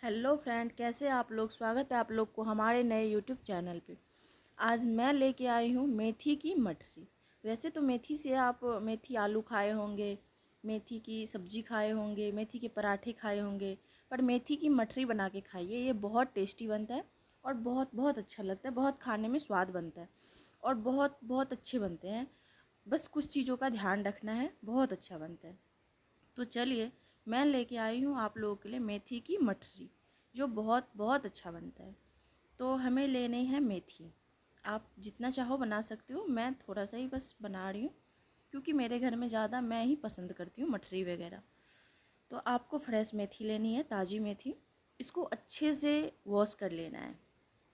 Hello friend, कैसे आप लोग। स्वागत है आप लोग को हमारे नए यूट्यूब चैनल पे। आज मैं लेके आई हूँ मेथी की मठरी। वैसे तो मेथी से आप मेथी आलू खाए होंगे, मेथी की सब्जी खाए होंगे, मेथी के पराठे खाए होंगे, पर मेथी की मठरी बना के खाइए। ये बहुत टेस्टी बनता है और बहुत बहुत अच्छा लगता है। बहुत खाने में स्वाद बनता है और बहुत बहुत अच्छे बनते हैं। बस कुछ चीज़ों का ध्यान रखना है, बहुत अच्छा बनता है। तो चलिए, मैं लेके आई हूँ आप लोगों के लिए मेथी की मठरी, जो बहुत बहुत अच्छा बनता है। तो हमें लेनी है मेथी। आप जितना चाहो बना सकते हो, मैं थोड़ा सा ही बस बना रही हूँ क्योंकि मेरे घर में ज़्यादा मैं ही पसंद करती हूँ मठरी वगैरह। तो आपको फ्रेश मेथी लेनी है, ताज़ी मेथी। इसको अच्छे से वॉश कर लेना है।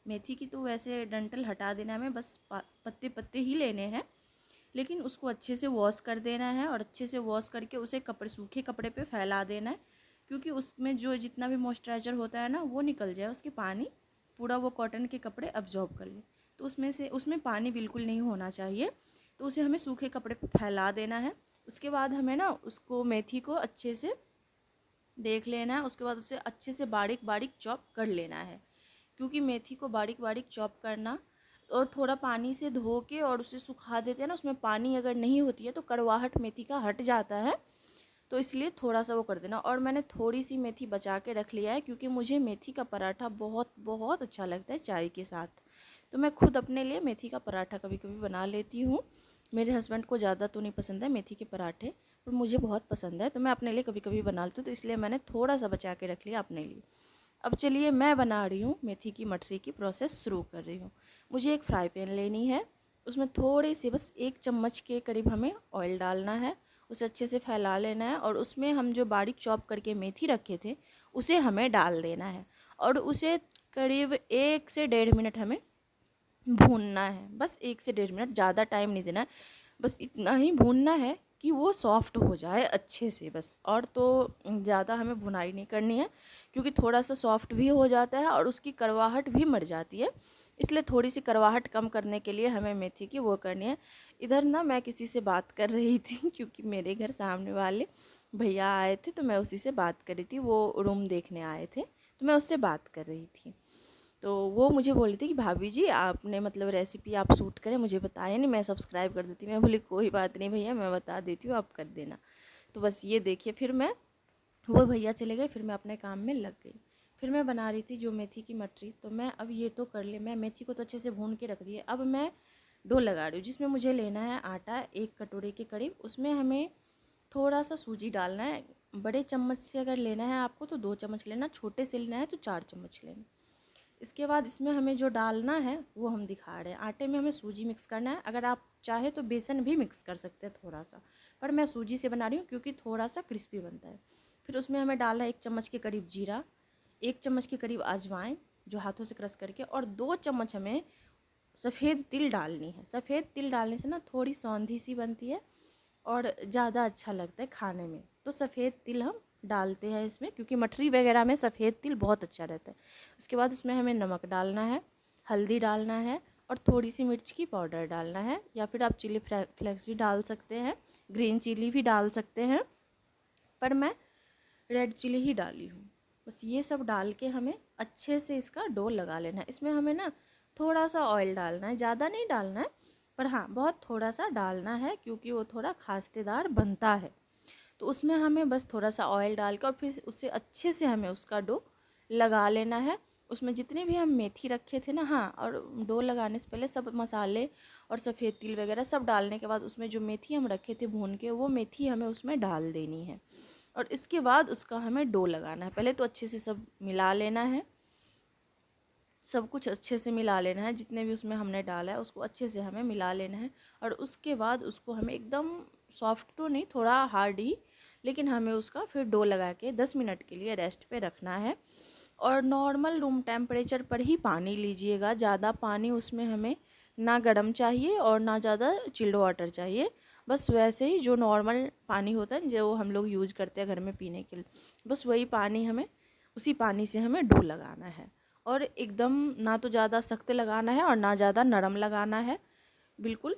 मेथी की तो वैसे डंठल हटा देना है, हमें बस पत्ते पत्ते ही लेने हैं, लेकिन उसको अच्छे से वॉश कर देना है और अच्छे से वॉश करके उसे सूखे कपड़े पे फैला देना है, क्योंकि उसमें जो जितना भी मॉइस्चराइज़र होता है ना, वो निकल जाए, उसके पानी पूरा वो कॉटन के कपड़े अब्जॉर्ब कर ले। तो उसमें पानी बिल्कुल नहीं होना चाहिए। तो उसे हमें सूखे कपड़े पे फैला देना है। उसके बाद हमें ना उसको मेथी को अच्छे से देख लेना है। उसके बाद उसे अच्छे से बारीक बारीक चॉप कर लेना है, क्योंकि मेथी को बारीक बारीक चॉप करना और थोड़ा पानी से धो के और उसे सुखा देते हैं ना, उसमें पानी अगर नहीं होती है तो कड़वाहट मेथी का हट जाता है। तो इसलिए थोड़ा सा वो कर देना। और मैंने थोड़ी सी मेथी बचा के रख लिया है, क्योंकि मुझे मेथी का पराठा बहुत बहुत अच्छा लगता है चाय के साथ। तो मैं खुद अपने लिए मेथी का पराठा कभी कभी बना लेती हूँ। मेरे हस्बैंड को ज़्यादा तो नहीं पसंद है मेथी के पराठे, पर मुझे बहुत पसंद है, तो मैं अपने लिए कभी कभी बना लेती हूँ। तो इसलिए मैंने थोड़ा सा बचा के रख लिया अपने लिए। अब चलिए, मैं बना रही हूँ मेथी की मठरी की प्रोसेस शुरू कर रही हूँ। मुझे एक फ्राई पैन लेनी है। उसमें थोड़ी सी बस 1 चम्मच के करीब हमें ऑयल डालना है। उसे अच्छे से फैला लेना है और उसमें हम जो बारीक चॉप करके मेथी रखे थे उसे हमें डाल देना है। और उसे करीब 1 से 1.5 मिनट हमें भूनना है। बस 1 से 1.5 मिनट, ज़्यादा टाइम नहीं देना है। बस इतना ही भूनना है कि वो सॉफ्ट हो जाए अच्छे से, बस। और तो ज़्यादा हमें भुनाई नहीं करनी है, क्योंकि थोड़ा सा सॉफ्ट भी हो जाता है और उसकी कड़वाहट भी मर जाती है। इसलिए थोड़ी सी कड़वाहट कम करने के लिए हमें मेथी की वो करनी है। इधर ना मैं किसी से बात कर रही थी क्योंकि मेरे घर सामने वाले भैया आए थे, तो मैं उसी से बात कर रही थी। वो रूम देखने आए थे, तो मैं उससे बात कर रही थी। तो वो मुझे बोली थी कि भाभी जी, आपने मतलब रेसिपी आप शूट करें, मुझे बताया नहीं, मैं सब्सक्राइब कर देती। मैं बोली कोई बात नहीं भैया, मैं बता देती हूँ, आप कर देना। तो बस ये देखिए, फिर मैं वो भैया चले गए, फिर मैं अपने काम में लग गई। फिर मैं बना रही थी जो मेथी की मटरी। तो मैं अब ये तो कर ले, मैं मेथी को तो अच्छे से भून के रख दी है। अब मैं डो लगा रही हूँ, जिसमें मुझे लेना है आटा 1 कटोरे के करीब। उसमें हमें थोड़ा सा सूजी डालना है। बड़े चम्मच से अगर लेना है आपको तो 2 चम्मच लेना, छोटे से लेना है तो 4 चम्मच लेना। इसके बाद इसमें हमें जो डालना है वो हम दिखा रहे हैं। आटे में हमें सूजी मिक्स करना है। अगर आप चाहे तो बेसन भी मिक्स कर सकते हैं थोड़ा सा, पर मैं सूजी से बना रही हूँ क्योंकि थोड़ा सा क्रिस्पी बनता है। फिर उसमें हमें डालना है 1 चम्मच के करीब जीरा, 1 चम्मच के करीब अजवाइन जो हाथों से क्रश करके, और 2 चम्मच हमें सफ़ेद तिल डालनी है। सफ़ेद तिल डालने से ना थोड़ी सौंधी सी बनती है और ज़्यादा अच्छा लगता है खाने में। तो सफ़ेद तिल हम डालते हैं इसमें, क्योंकि मठरी वगैरह में सफ़ेद तिल बहुत अच्छा रहता है। उसके बाद उसमें हमें नमक डालना है, हल्दी डालना है और थोड़ी सी मिर्च की पाउडर डालना है, या फिर आप चिली फ्लेक्स भी डाल सकते हैं, ग्रीन चिली भी डाल सकते हैं, पर मैं रेड चिली ही डाली हूँ। बस ये सब डाल के हमें अच्छे से इसका डो लगा लेना है। इसमें हमें ना थोड़ा सा ऑयल डालना है, ज़्यादा नहीं डालना है, पर हाँ बहुत थोड़ा सा डालना है, क्योंकि वो थोड़ा खास्तेदार बनता है। तो उसमें हमें बस थोड़ा सा ऑयल डाल कर और फिर उससे अच्छे से हमें उसका डो लगा लेना है। उसमें जितने भी हम मेथी रखे थे ना, हाँ, और डो लगाने से पहले सब मसाले और सफ़ेद तिल वगैरह सब डालने के बाद उसमें जो मेथी हम रखे थे भून के, वो मेथी हमें उसमें डाल देनी है। और इसके बाद उसका हमें डो लगाना है। पहले तो अच्छे से सब मिला लेना है, सब कुछ अच्छे से मिला लेना है, जितने भी उसमें हमने डाला है उसको अच्छे से हमें मिला लेना है। और उसके बाद उसको हमें एकदम सॉफ्ट तो नहीं, थोड़ा हार्ड ही, लेकिन हमें उसका फिर डो लगा के 10 मिनट के लिए रेस्ट पे रखना है। और नॉर्मल रूम टेम्परेचर पर ही पानी लीजिएगा। ज़्यादा पानी उसमें हमें ना गर्म चाहिए और ना ज़्यादा चिल्ड वाटर चाहिए। बस वैसे ही जो नॉर्मल पानी होता है जो हम लोग यूज़ करते हैं घर में पीने के लिए, बस वही पानी हमें, उसी पानी से हमें डो लगाना है। और एकदम ना तो ज़्यादा सख्त लगाना है और ना ज़्यादा नरम लगाना है। बिल्कुल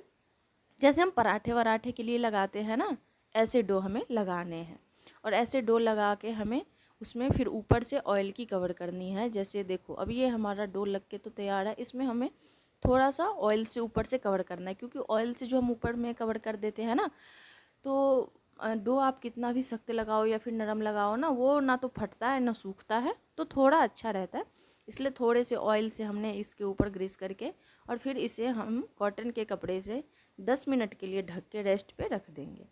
जैसे हम पराठे वराठे के लिए लगाते हैं ना, ऐसे डो हमें लगाने हैं। और ऐसे डो लगा के हमें उसमें फिर ऊपर से ऑयल की कवर करनी है। जैसे देखो अब ये हमारा डो लग के तो तैयार है, इसमें हमें थोड़ा सा ऑयल से ऊपर से कवर करना है, क्योंकि ऑयल से जो हम ऊपर में कवर कर देते हैं ना, तो डो आप कितना भी सख्त लगाओ या फिर नरम लगाओ ना, वो ना तो फटता है ना सूखता है, तो थोड़ा अच्छा रहता है। इसलिए थोड़े से ऑयल से हमने इसके ऊपर ग्रीस करके और फिर इसे हम कॉटन के कपड़े से 10 मिनट के लिए ढक के रेस्ट पे रख देंगे।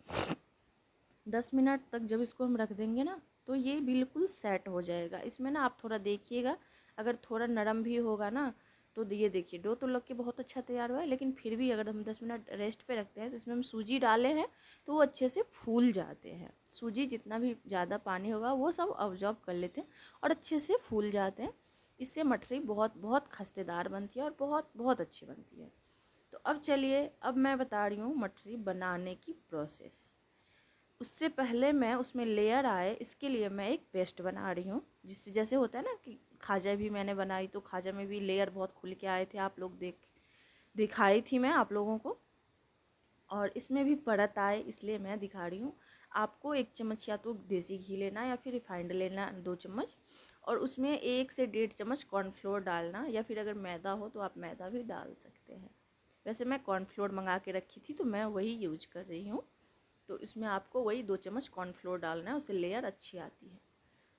10 मिनट तक जब इसको हम रख देंगे ना, तो ये बिल्कुल सेट हो जाएगा। इसमें ना आप थोड़ा देखिएगा, अगर थोड़ा नरम भी होगा ना, तो ये देखिए डो तो लग के बहुत अच्छा तैयार हुआ है, लेकिन फिर भी अगर हम 10 मिनट रेस्ट पे रखते हैं तो इसमें हम सूजी डाले हैं तो वो अच्छे से फूल जाते हैं। सूजी जितना भी ज़्यादा पानी होगा वो सब अब्जॉर्ब कर लेते हैं और अच्छे से फूल जाते हैं। इससे मठरी बहुत बहुत खस्तेदार बनती है और बहुत बहुत अच्छी बनती है। तो अब चलिए, अब मैं बता रही हूँ मठरी बनाने की प्रोसेस। उससे पहले मैं उसमें लेयर आए, इसके लिए मैं एक पेस्ट बना रही हूँ, जिससे जैसे होता है ना कि खाजा भी मैंने बनाई तो खाजा में भी लेयर बहुत खुल के आए थे, आप लोग दिखाई थी मैं आप लोगों को, और इसमें भी परत आए, इसलिए मैं दिखा रही हूँ। आपको 1 चम्मच या तो देसी घी लेना या फिर रिफाइंड लेना 2 चम्मच, और उसमें 1 से 1.5 चम्मच कॉर्नफ्लोर डालना, या फिर अगर मैदा हो तो आप मैदा भी डाल सकते हैं। वैसे मैं कॉर्नफ्लोर मंगा के रखी थी तो मैं वही यूज कर रही हूँ। तो इसमें आपको वही 2 चम्मच कॉर्नफ्लोर डालना है, उससे लेयर अच्छी आती है।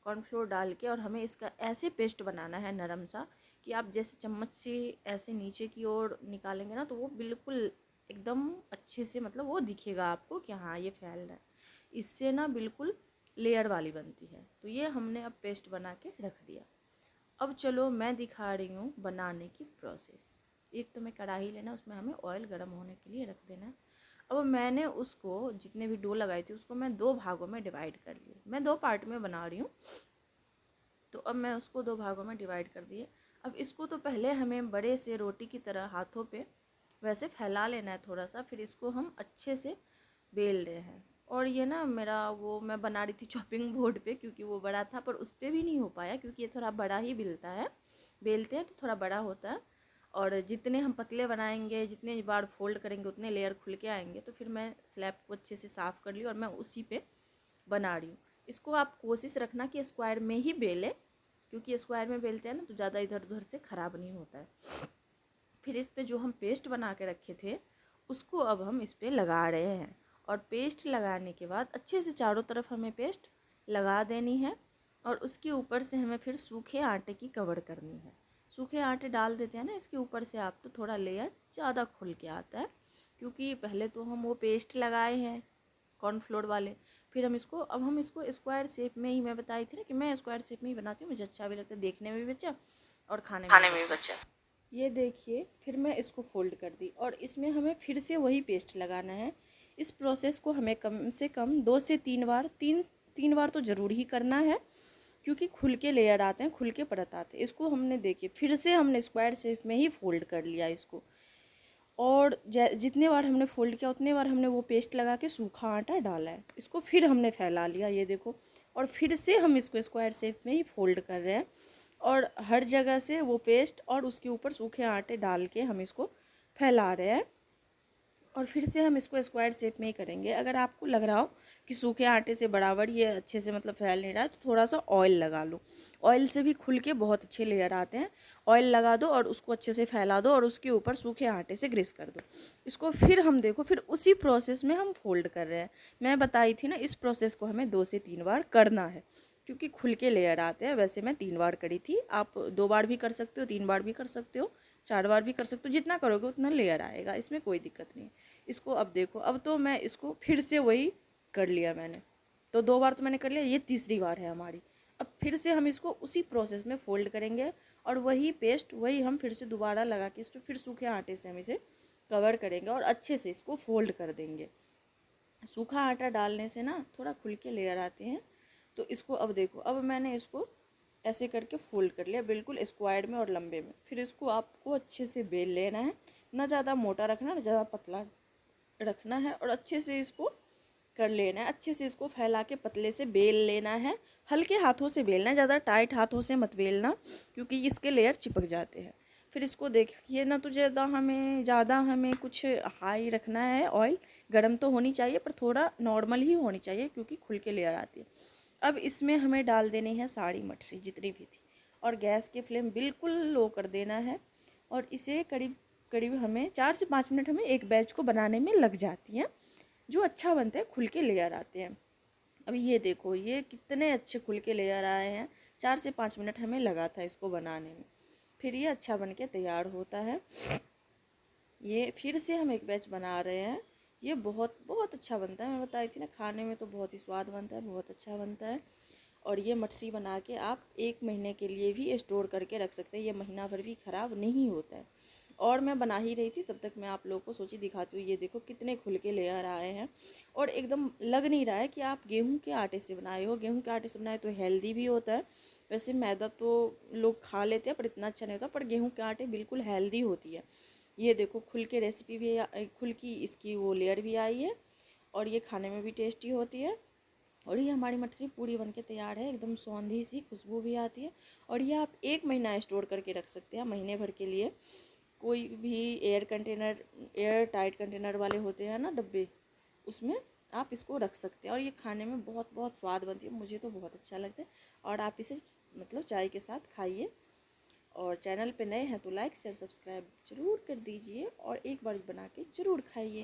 कॉर्नफ्लोर डाल के और हमें इसका ऐसे पेस्ट बनाना है नरम सा, कि आप जैसे चम्मच से ऐसे नीचे की ओर निकालेंगे ना, तो वो बिल्कुल एकदम अच्छे से, मतलब वो दिखेगा आपको कि हाँ ये फैल रहा है। इससे ना बिल्कुल लेयर वाली बनती है। तो ये हमने अब पेस्ट बना के रख दिया। अब चलो मैं दिखा रही हूँ बनाने की प्रोसेस। एक तो मैं कढ़ाई लेना, उसमें हमें ऑयल गर्म होने के लिए रख देना है। अब मैंने उसको जितने भी डो लगाई थी उसको मैं 2 भागों में डिवाइड कर लिए। मैं 2 पार्ट में बना रही हूँ, तो अब मैं उसको 2 भागों में डिवाइड कर दिए। अब इसको तो पहले हमें बड़े से रोटी की तरह हाथों पे वैसे फैला लेना है थोड़ा सा, फिर इसको हम अच्छे से बेल रहे हैं। और ये ना मेरा वो मैं बना रही थी चॉपिंग बोर्ड पे, क्योंकि वो बड़ा था, पर उस पर भी नहीं हो पाया, क्योंकि ये थोड़ा बड़ा ही बेलता है, बेलते हैं तो थोड़ा बड़ा होता है। और जितने हम पतले बनाएंगे, जितने बार फोल्ड करेंगे, उतने लेयर खुल के आएंगे। तो फिर मैं स्लैब को अच्छे से साफ़ कर ली और मैं उसी पे बना रही हूँ। इसको आप कोशिश रखना कि स्क्वायर में ही बेले, क्योंकि स्क्वायर में बेलते हैं ना तो ज़्यादा इधर उधर से ख़राब नहीं होता है। फिर इस पे जो हम पेस्ट बना के रखे थे उसको अब हम इस पे लगा रहे हैं, और पेस्ट लगाने के बाद अच्छे से चारों तरफ हमें पेस्ट लगा देनी है, और उसके ऊपर से हमें फिर सूखे आटे की कवर करनी है। सूखे आटे डाल देते हैं ना इसके ऊपर से आप, तो थोड़ा लेयर ज़्यादा खुल के आता है, क्योंकि पहले तो हम वो पेस्ट लगाए हैं कॉर्नफ्लोर वाले। फिर हम इसको स्क्वायर शेप में ही, मैं बताई थी ना कि मैं स्क्वायर शेप में ही बनाती हूँ, मुझे अच्छा भी लगता है, देखने में भी बच्चा और खाने में भी बच्चा। ये देखिए फिर मैं इसको फोल्ड कर दी, और इसमें हमें फिर से वही पेस्ट लगाना है। इस प्रोसेस को हमें कम से कम 2 से 3 बार, तीन बार तो ज़रूर ही करना है, क्योंकि खुल के लेयर आते हैं, खुल के परत आते हैं। इसको हमने देखिए फिर से हमने स्क्वायर शेप में ही फोल्ड कर लिया इसको, और जितने बार हमने फोल्ड किया उतने बार हमने वो पेस्ट लगा के सूखा आटा डाला है। इसको फिर हमने फैला लिया, ये देखो, और फिर से हम इसको स्क्वायर शेप में ही फोल्ड कर रहे हैं, और हर जगह से वो पेस्ट और उसके ऊपर सूखे आटे डाल के हम इसको फैला रहे हैं, और फिर से हम इसको स्क्वायर शेप में ही करेंगे। अगर आपको लग रहा हो कि सूखे आटे से बराबर ये अच्छे से मतलब फैल नहीं रहा है, तो थोड़ा सा ऑयल लगा लो। ऑयल से भी खुल के बहुत अच्छे लेयर आते हैं। ऑयल लगा दो और उसको अच्छे से फैला दो, और उसके ऊपर सूखे आटे से ग्रीस कर दो इसको। फिर हम देखो, फिर उसी प्रोसेस में हम फोल्ड कर रहे हैं। मैं बताई थी ना, इस प्रोसेस को हमें 2 से 3 बार करना है, क्योंकि खुल के लेयर आते हैं। वैसे मैं 3 बार करी थी, आप 2 बार भी कर सकते हो, 3 बार भी कर सकते हो, 4 बार भी कर सकते हो, जितना करोगे उतना लेयर आएगा, इसमें कोई दिक्कत नहीं। इसको अब देखो, अब तो मैं इसको फिर से वही कर लिया मैंने, तो 2 बार तो मैंने कर लिया, ये तीसरी बार है हमारी। अब फिर से हम इसको उसी प्रोसेस में फोल्ड करेंगे, और वही पेस्ट वही हम फिर से दोबारा लगा के इस पर फिर सूखे आटे से हम इसे कवर करेंगे और अच्छे से इसको फोल्ड कर देंगे। सूखा आटा डालने से ना थोड़ा खुल के लेयर आते हैं। तो इसको अब देखो, अब मैंने इसको ऐसे करके फोल्ड कर लिया, बिल्कुल स्क्वायर में और लंबे में। फिर इसको आपको अच्छे से बेल लेना है, ना ज़्यादा मोटा रखना ना ज़्यादा पतला रखना है, और अच्छे से इसको कर लेना है। अच्छे से इसको फैला के पतले से बेल लेना है, हल्के हाथों से बेलना है, ज़्यादा टाइट हाथों से मत बेलना, क्योंकि इसके लेयर चिपक जाते हैं। फिर इसको देखिए ना, तो ज़्यादा हमें कुछ हाई रखना है, ऑयल गर्म तो होनी चाहिए पर थोड़ा नॉर्मल ही होनी चाहिए, क्योंकि खुल के लेयर आती है। अब इसमें हमें डाल देनी है सारी मठरी जितनी भी थी, और गैस की फ्लेम बिल्कुल लो कर देना है। और इसे करीब करीब हमें 4 से 5 मिनट हमें एक बैच को बनाने में लग जाती हैं, जो अच्छा बनता है, खुल के लेयर आते हैं। अब ये देखो ये कितने अच्छे खुल के लेयर आए हैं। 4 से 5 मिनट हमें लगा था इसको बनाने में, फिर ये अच्छा बन के तैयार होता है। ये फिर से हम एक बैच बना रहे हैं। ये बहुत बहुत अच्छा बनता है, मैं बताई थी ना, खाने में तो बहुत ही स्वाद बनता है, बहुत अच्छा बनता है। और ये मठरी बना के आप 1 महीने के लिए भी स्टोर करके रख सकते हैं, ये महीना भर भी ख़राब नहीं होता है। और मैं बना ही रही थी तब तक मैं आप लोगों को सोची दिखाती हूँ। ये देखो कितने खुल के लेयर आए हैं, और एकदम लग नहीं रहा है कि आप गेहूं के आटे से बनाए हो। गेहूं के आटे से बनाए तो हेल्दी भी होता है, वैसे मैदा तो लोग खा लेते हैं पर इतना अच्छा नहीं होता, पर गेहूं के आटे बिल्कुल हेल्दी होती है। ये देखो खुल के रेसिपी भी खुल की इसकी वो लेयर भी आई है, और ये खाने में भी टेस्टी होती है। और ये हमारी मठरी पूरी बनके तैयार है, एकदम सौंधी सी खुशबू भी आती है। और ये आप 1 महीना स्टोर करके रख सकते हैं, महीने भर के लिए। कोई भी एयर टाइट कंटेनर वाले होते हैं ना डब्बे, उसमें आप इसको रख सकते हैं। और ये खाने में बहुत बहुत स्वाद बनती है, मुझे तो बहुत अच्छा लगता है। और आप इसे मतलब चाय के साथ खाइए। और चैनल पे नए हैं तो लाइक शेयर सब्सक्राइब ज़रूर कर दीजिए, और एक बार बना के ज़रूर खाइए।